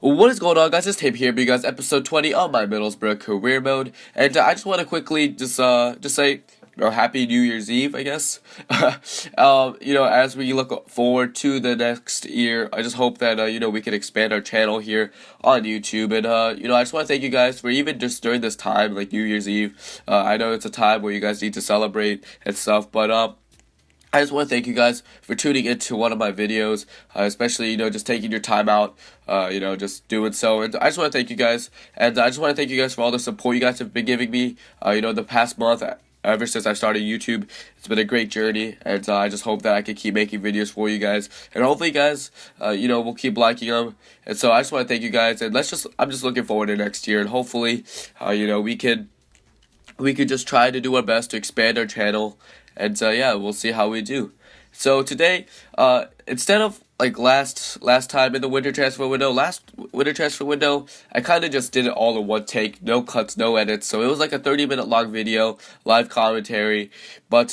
What is going on, guys? It's Tape here, because episode 20 of my Middlesbrough career mode, and I just want to quickly just say, Happy New Year's Eve, I guess. As we look forward to the next year, I just hope that we can expand our channel here on YouTube, and I just want to thank you guys for even just during this time, like New Year's Eve. I know it's a time where you guys need to celebrate and stuff, but I just want to thank you guys for tuning into one of my videos, especially, just taking your time out, just doing so. And I just want to thank you guys, and I just want to thank you guys for all the support you guys have been giving me, the past month, ever since I started YouTube. It's been a great journey, and I just hope that I can keep making videos for you guys, and hopefully, guys, we'll keep liking them. And so I just want to thank you guys, and I'm just looking forward to next year, and hopefully, we could just try to do our best to expand our channel, and we'll see how we do. So today, instead of like last time in the winter transfer window, I kind of just did it all in one take, no cuts, no edits. So it was like a 30-minute long video, live commentary. But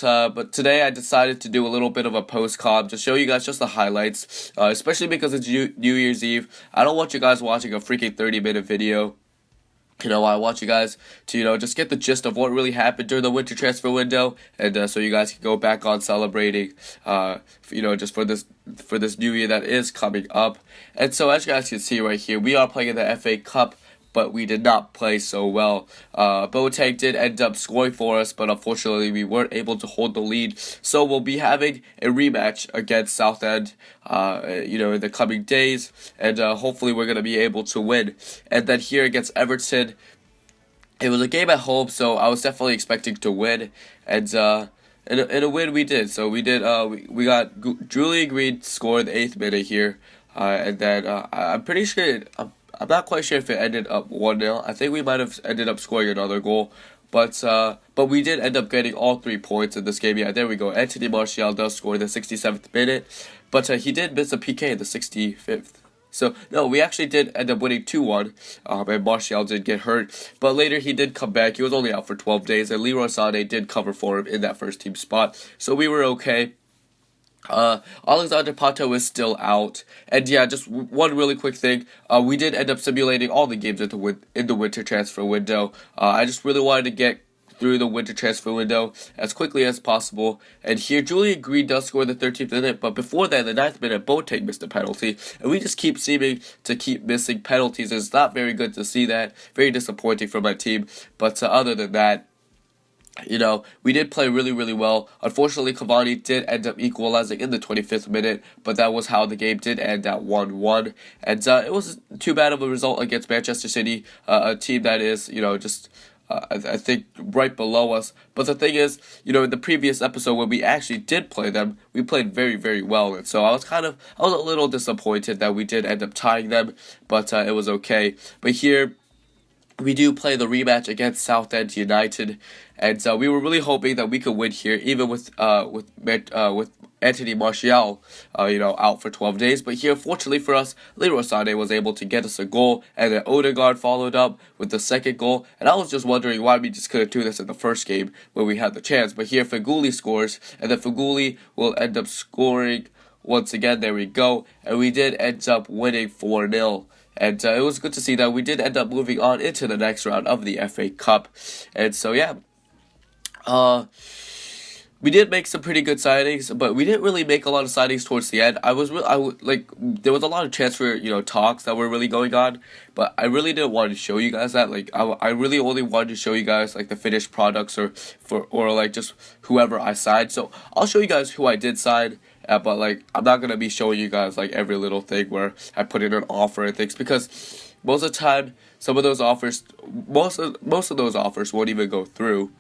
today I decided to do a little bit of a post-com to show you guys just the highlights, especially because it's New Year's Eve. I don't want you guys watching a freaking 30-minute video. I want you guys to, just get the gist of what really happened during the winter transfer window, and so you guys can go back on celebrating, just for this new year that is coming up. And so as you guys can see right here, we are playing in the FA Cup, but we did not play so well. Boateng did end up scoring for us, but unfortunately we weren't able to hold the lead. So we'll be having a rematch against Southend, in the coming days, and hopefully we're going to be able to win. And then here against Everton, it was a game at home, so I was definitely expecting to win, and in a win we did. So we did. We got Julian Green scored the 8th minute here, and then I'm pretty sure. I'm not quite sure if it ended up 1-0. I think we might have ended up scoring another goal. But we did end up getting all 3 points in this game. Yeah, there we go. Anthony Martial does score in the 67th minute. But he did miss a PK in the 65th. So, no, we actually did end up winning 2-1. And Martial did get hurt. But later he did come back. He was only out for 12 days. And Leroy Sané did cover for him in that first team spot. So we were okay. Alexander Pato is still out, and just one really quick thing, we did end up simulating all the games in the winter transfer window. I just really wanted to get through the winter transfer window as quickly as possible, and here Julian Green does score in the 13th minute, but before that, in the 9th minute, Boateng missed a penalty, and we just keep seeming to keep missing penalties. It's not very good to see that, very disappointing for my team, but other than that, we did play really, really well. Unfortunately, Cavani did end up equalizing in the 25th minute, but that was how the game did end at 1-1. And it was too bad of a result against Manchester City, a team that is, I think right below us. But the thing is, in the previous episode when we actually did play them, we played very, very well. And so I was a little disappointed that we did end up tying them, but it was okay. But here, we do play the rematch against Southend United, and we were really hoping that we could win here, even with Anthony Martial, out for 12 days. But here, fortunately for us, Leroy Sané was able to get us a goal, and then Odegaard followed up with the second goal. And I was just wondering why we just couldn't do this in the first game when we had the chance. But here, Feghouli scores, and then Feghouli will end up scoring once again. There we go, and we did end up winning 4-0. And it was good to see that we did end up moving on into the next round of the FA Cup. And so, we did make some pretty good signings, but we didn't really make a lot of signings towards the end. There was a lot of transfer, talks that were really going on, but I really didn't want to show you guys that. I really only wanted to show you guys, the finished products or just whoever I signed. So I'll show you guys who I did sign. But I'm not gonna be showing you guys every little thing where I put in an offer and things, because most of the time some of those offers, most of those offers won't even go through,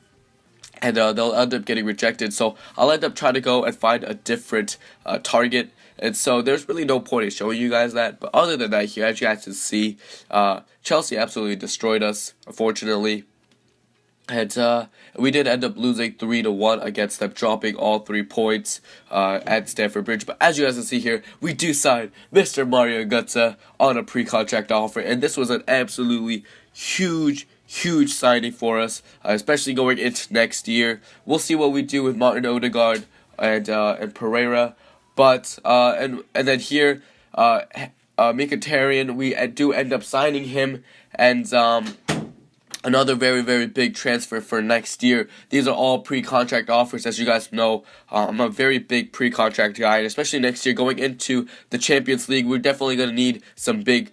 and they'll end up getting rejected. So I'll end up trying to go and find a different target, and so there's really no point in showing you guys that. But other than that, here, as you guys can see, Chelsea absolutely destroyed us, unfortunately. And we did end up losing 3-1 against them, dropping all 3 points at Stamford Bridge. But as you guys can see here, we do sign Mr. Mario Götze on a pre-contract offer, and this was an absolutely huge signing for us, especially going into next year. We'll see what we do with Martin Odegaard and Pereira, but and then here. Mkhitaryan, we do end up signing him, and another very, very big transfer for next year. These are all pre-contract offers. As you guys know, I'm a very big pre-contract guy, and especially next year going into the Champions League, we're definitely going to need some big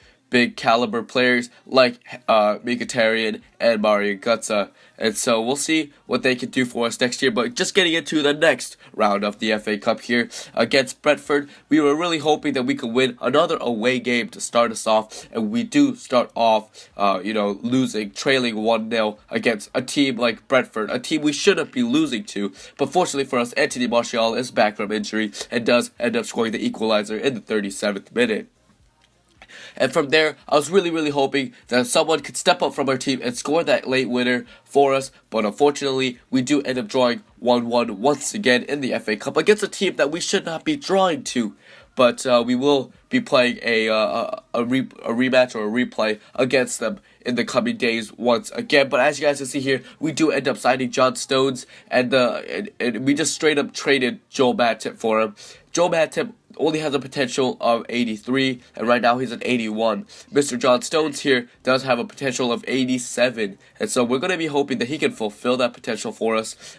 caliber players like Mkhitaryan and Mario Götze. And so we'll see what they can do for us next year. But just getting into the next round of the FA Cup here against Brentford, we were really hoping that we could win another away game to start us off. And we do start off, trailing 1-0 against a team like Brentford, a team we shouldn't be losing to. But fortunately for us, Anthony Martial is back from injury and does end up scoring the equalizer in the 37th minute. And from there, I was really hoping that someone could step up from our team and score that late winner for us. But unfortunately, we do end up drawing 1-1 once again in the FA Cup against a team that we should not be drawing to. But we will be playing a rematch or a replay against them in the coming days once again. But as you guys can see here, we do end up signing John Stones, and we just straight up traded Joel Matip for him. Joel Matip only has a potential of 83, and right now he's at 81. Mr. John Stones here does have a potential of 87, and so we're going to be hoping that he can fulfill that potential for us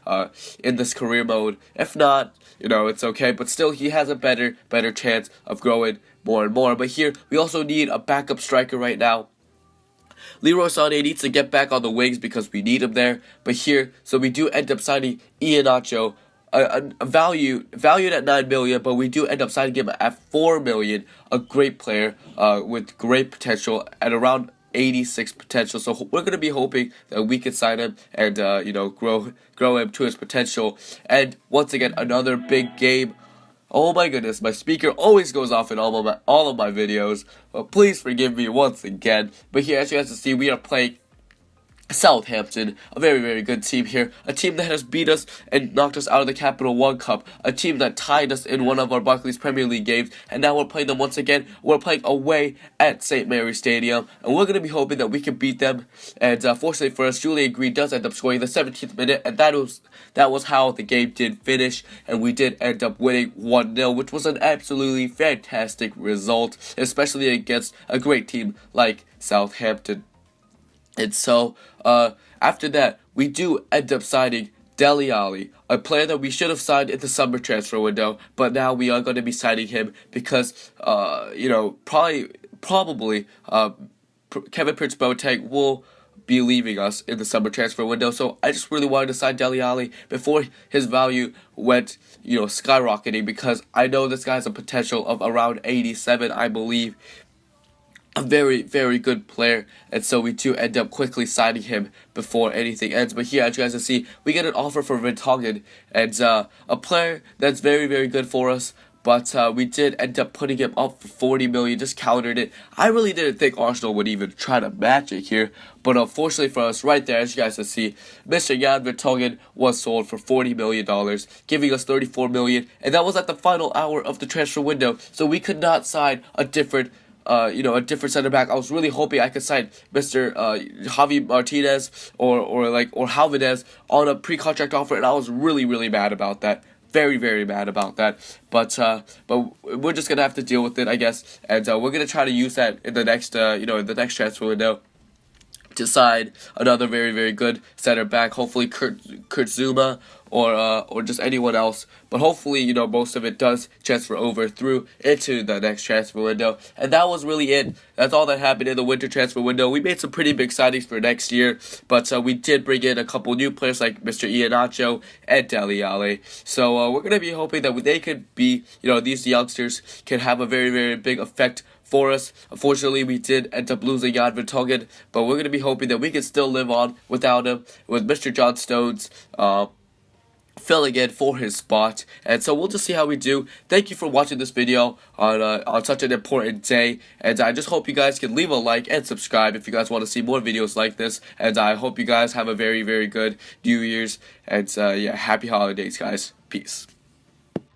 in this career mode. If not, it's okay, but still he has a better chance of growing more and more. But here, we also need a backup striker right now. Leroy Sané needs to get back on the wings because we need him there. But here, so we do end up signing Iheanacho, valued at 9 million, but we do end up signing him at 4 million. A great player with great potential at around 86 potential. So we're gonna be hoping that we can sign him and grow him to his potential. And once again, another big game. Oh my goodness, my speaker always goes off in all of my videos. Please forgive me once again. But here, as you guys can see, we are playing Southampton, a very good team here, a team that has beat us and knocked us out of the Capital One Cup, a team that tied us in one of our Barclays Premier League games, and now we're playing them once again. We're playing away at St. Mary's Stadium, and we're going to be hoping that we can beat them. And fortunately for us, Julian Green does end up scoring the 17th minute, and that was how the game did finish, and we did end up winning 1-0, which was an absolutely fantastic result, especially against a great team like Southampton. And so, after that, we do end up signing Dele Alli, a player that we should have signed in the summer transfer window, but now we are going to be signing him because, probably, Kevin Prince-Boateng will be leaving us in the summer transfer window. So I just really wanted to sign Dele Alli before his value went, skyrocketing, because I know this guy has a potential of around 87, I believe. A very good player, and so we do end up quickly signing him before anything ends. But here, as you guys can see, we get an offer for Vertonghen, and a player that's very good for us. But we did end up putting him up for 40 million, just countered it. I really didn't think Arsenal would even try to match it here. But unfortunately for us, right there, as you guys can see, Mr. Jan Vertonghen was sold for $40 million, giving us 34 million. And that was at the final hour of the transfer window. So we could not sign a different center back. I was really hoping I could sign Mr. Javi Martinez or Halvedez on a pre-contract offer, and I was really mad about that. Very mad about that. But we're just gonna have to deal with it, I guess. And we're gonna try to use that in the next in the next transfer window to sign another very good center back. Hopefully Kurt Zuma or just anyone else. But hopefully, most of it does transfer over through into the next transfer window. And that was really it. That's all that happened in the winter transfer window. We made some pretty big signings for next year, but we did bring in a couple new players like Mr. Iheanacho and Dele Alli. So we're going to be hoping that they could be, these youngsters can have a very big effect for us. Unfortunately, we did end up losing Jan Vertonghen, but we're going to be hoping that we can still live on without him, with Mr. John Stones filling in for his spot. And so we'll just see how we do. Thank you for watching this video on such an important day, and I just hope you guys can leave a like and subscribe if you guys want to see more videos like this. And I hope you guys have a very good New Year's, and happy holidays, guys. Peace.